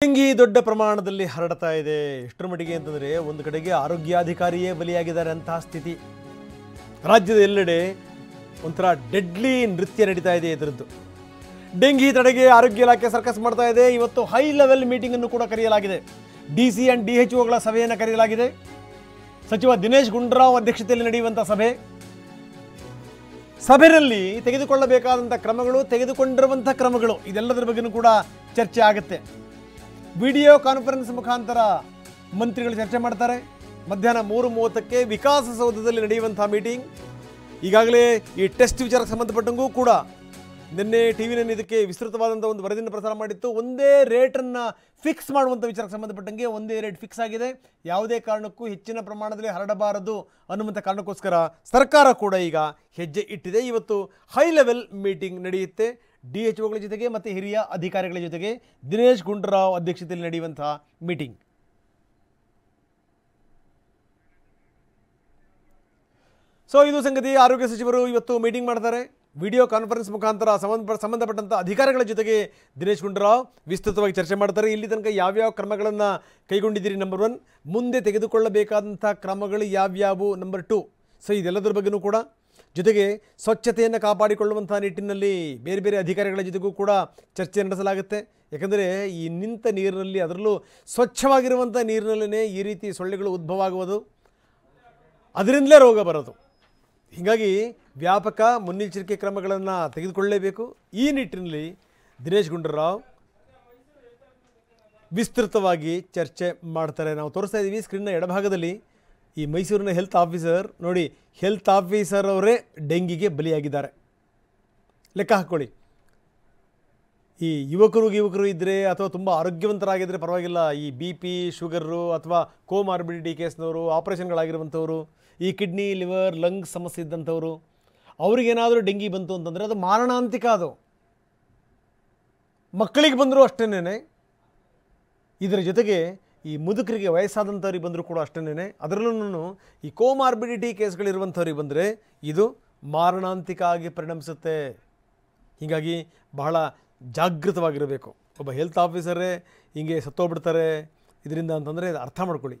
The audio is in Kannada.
ಡೆಂಗಿ ದೊಡ್ಡ ಪ್ರಮಾಣದಲ್ಲಿ ಹರಡ್ತಾ ಇದೆ. ಎಷ್ಟರ ಮಟ್ಟಿಗೆ ಅಂತಂದರೆ ಒಂದು ಕಡೆಗೆ ಆರೋಗ್ಯಾಧಿಕಾರಿಯೇ ಬಲಿಯಾಗಿದ್ದಾರೆ ಅಂತಹ ಸ್ಥಿತಿ. ರಾಜ್ಯದ ಎಲ್ಲೆಡೆ ಒಂಥರ ಡೆಡ್ಲಿ ನೃತ್ಯ ನಡೀತಾ ಇದೆ ಇದರದ್ದು. ಡೆಂಗಿ ತಡೆಗೆ ಆರೋಗ್ಯ ಇಲಾಖೆ ಸರ್ಕಸ್ ಮಾಡ್ತಾ ಇದೆ. ಇವತ್ತು ಹೈ ಲೆವೆಲ್ ಮೀಟಿಂಗನ್ನು ಕೂಡ ಕರೆಯಲಾಗಿದೆ. DC ಆ್ಯಂಡ್ DHOಗಳ ಸಭೆಯನ್ನು ಕರೆಯಲಾಗಿದೆ. ಸಚಿವ ದಿನೇಶ್ ಗುಂಡೂರಾವ್ ಅಧ್ಯಕ್ಷತೆಯಲ್ಲಿ ನಡೆಯುವಂಥ ಸಭೆಯಲ್ಲಿ ತೆಗೆದುಕೊಳ್ಳಬೇಕಾದಂಥ ಕ್ರಮಗಳು, ತೆಗೆದುಕೊಂಡಿರುವಂಥ ಕ್ರಮಗಳು, ಇದೆಲ್ಲದರ ಬಗ್ಗೆಯೂ ಕೂಡ ಚರ್ಚೆ ಆಗುತ್ತೆ. ವಿಡಿಯೋ ಕಾನ್ಫರೆನ್ಸ್ ಮುಖಾಂತರ ಮಂತ್ರಿಗಳು ಚರ್ಚೆ ಮಾಡ್ತಾರೆ. ಮಧ್ಯಾಹ್ನ 3:30ಕ್ಕೆ ವಿಕಾಸಸೌಧದಲ್ಲಿ ನಡೆಯುವಂಥ ಮೀಟಿಂಗ್. ಈಗಾಗಲೇ ಈ ಟೆಸ್ಟ್ ವಿಚಾರಕ್ಕೆ ಸಂಬಂಧಪಟ್ಟಂಗೂ ಕೂಡ ನಿನ್ನೆ TV9 ಇದಕ್ಕೆ ವಿಸ್ತೃತವಾದಂಥ ಒಂದು ವರದಿಯನ್ನು ಪ್ರಸಾರ ಮಾಡಿತ್ತು. ಒಂದೇ ರೇಟನ್ನು ಫಿಕ್ಸ್ ಮಾಡುವಂಥ ವಿಚಾರಕ್ಕೆ ಸಂಬಂಧಪಟ್ಟಂಗೆ ಒಂದೇ ರೇಟ್ ಫಿಕ್ಸ್ ಆಗಿದೆ. ಯಾವುದೇ ಕಾರಣಕ್ಕೂ ಹೆಚ್ಚಿನ ಪ್ರಮಾಣದಲ್ಲಿ ಹರಡಬಾರದು ಅನ್ನುವಂಥ ಕಾರಣಕ್ಕೋಸ್ಕರ ಸರ್ಕಾರ ಕೂಡ ಈಗ ಹೆಜ್ಜೆ ಇಟ್ಟಿದೆ. ಇವತ್ತು ಹೈ ಲೆವೆಲ್ ಮೀಟಿಂಗ್ ನಡೆಯುತ್ತೆ. DHOಗಳ ಜೊತೆಗೆ ಮತ್ತು ಹಿರಿಯ ಅಧಿಕಾರಿಗಳ ಜೊತೆಗೆ ದಿನೇಶ್ ಗುಂಡೂರಾವ್ ಅಧ್ಯಕ್ಷತೆಯಲ್ಲಿ ನಡೆಯುವಂಥ ಮೀಟಿಂಗ್. ಇದು ಸಂಗತಿ. ಆರೋಗ್ಯ ಸಚಿವರು ಇವತ್ತು ಮೀಟಿಂಗ್ ಮಾಡ್ತಾರೆ. ವಿಡಿಯೋ ಕಾನ್ಫರೆನ್ಸ್ ಮುಖಾಂತರ ಸಂಬಂಧಪಟ್ಟಂಥ ಅಧಿಕಾರಿಗಳ ಜೊತೆಗೆ ದಿನೇಶ್ ಗುಂಡೂರಾವ್ ವಿಸ್ತೃತವಾಗಿ ಚರ್ಚೆ ಮಾಡ್ತಾರೆ. ಇಲ್ಲಿ ತನಕ ಯಾವ್ಯಾವ ಕ್ರಮಗಳನ್ನು ಕೈಗೊಂಡಿದ್ದೀರಿ, ನಂಬರ್ 1, ಮುಂದೆ ತೆಗೆದುಕೊಳ್ಳಬೇಕಾದಂಥ ಕ್ರಮಗಳು ಯಾವ್ಯಾವು, ನಂಬರ್ 2. ಇದೆಲ್ಲದರ ಬಗ್ಗೆಯೂ ಕೂಡ, ಜೊತೆಗೆ ಸ್ವಚ್ಛತೆಯನ್ನು ಕಾಪಾಡಿಕೊಳ್ಳುವಂಥ ನಿಟ್ಟಿನಲ್ಲಿ ಬೇರೆ ಬೇರೆ ಅಧಿಕಾರಿಗಳ ಜೊತೆಗೂ ಕೂಡ ಚರ್ಚೆ ನಡೆಸಲಾಗುತ್ತೆ. ಯಾಕಂದರೆ ಈ ನಿಂತ ನೀರಿನಲ್ಲಿ, ಅದರಲ್ಲೂ ಸ್ವಚ್ಛವಾಗಿರುವಂಥ ನೀರಿನಲ್ಲೇ ಈ ರೀತಿ ಸೊಳ್ಳೆಗಳು ಉದ್ಭವ ಆಗುವುದು, ಅದರಿಂದಲೇ ರೋಗ ಬರೋದು. ಹೀಗಾಗಿ ವ್ಯಾಪಕ ಮುನ್ನೆಚ್ಚರಿಕೆ ಕ್ರಮಗಳನ್ನು ತೆಗೆದುಕೊಳ್ಳಲೇಬೇಕು. ಈ ನಿಟ್ಟಿನಲ್ಲಿ ದಿನೇಶ್ ಗುಂಡೂರಾವ್ ವಿಸ್ತೃತವಾಗಿ ಚರ್ಚೆ ಮಾಡ್ತಾರೆ. ನಾವು ತೋರಿಸ್ತಾ ಇದ್ದೀವಿ ಸ್ಕ್ರೀನ್ನ ಎಡಭಾಗದಲ್ಲಿ. ಈ ಮೈಸೂರಿನ ಹೆಲ್ತ್ ಆಫೀಸರ್ ನೋಡಿ, ಹೆಲ್ತ್ ಆಫೀಸರ್ ಅವರೇ ಡೆಂಗಿಗೆ ಬಲಿಯಾಗಿದ್ದಾರೆ. ಲೆಕ್ಕ ಹಾಕ್ಕೊಳ್ಳಿ. ಈ ಯುವಕರು ಇದ್ದರೆ ಅಥವಾ ತುಂಬ ಆರೋಗ್ಯವಂತರಾಗಿದ್ದರೆ ಪರವಾಗಿಲ್ಲ. ಈ BP, ಶುಗರು ಅಥವಾ ಕೋಮಾರ್ಬಿಡಿಟಿ ಕೇಸ್ನವರು, ಆಪರೇಷನ್ಗಳಾಗಿರುವಂಥವರು, ಈ ಕಿಡ್ನಿ, ಲಿವರ್, ಲಂಗ್ಸ್ ಸಮಸ್ಯೆ ಇದ್ದಂಥವರು, ಅವ್ರಿಗೇನಾದರೂ ಡೆಂಗಿ ಬಂತು ಅಂತಂದರೆ ಅದು ಮಾರಣಾಂತಿಕ. ಅದು ಮಕ್ಕಳಿಗೆ ಬಂದರೂ ಅಷ್ಟೇನೆ. ಇದರ ಜೊತೆಗೆ ಈ ಮುದುಕರಿಗೆ, ವಯಸ್ಸಾದಂಥವ್ರಿಗೆ ಬಂದರೂ ಕೂಡ ಅಷ್ಟೇನೆ. ಅದರಲ್ಲೂ ಈ ಕೋಮಾರ್ಬಿಡಿಟಿ ಕೇಸ್ಗಳಿರುವಂಥವ್ರಿಗೆ ಬಂದರೆ ಇದು ಮಾರಣಾಂತಿಕ ಆಗಿ ಪರಿಣಮಿಸುತ್ತೆ. ಹೀಗಾಗಿ ಬಹಳ ಜಾಗೃತವಾಗಿರಬೇಕು. ಒಬ್ಬ ಹೆಲ್ತ್ ಆಫೀಸರೇ ಹಿಂಗೆ ಸತ್ತೋಗ್ಬಿಡ್ತಾರೆ ಇದರಿಂದ ಅಂತಂದರೆ ಅರ್ಥ ಮಾಡ್ಕೊಳ್ಳಿ.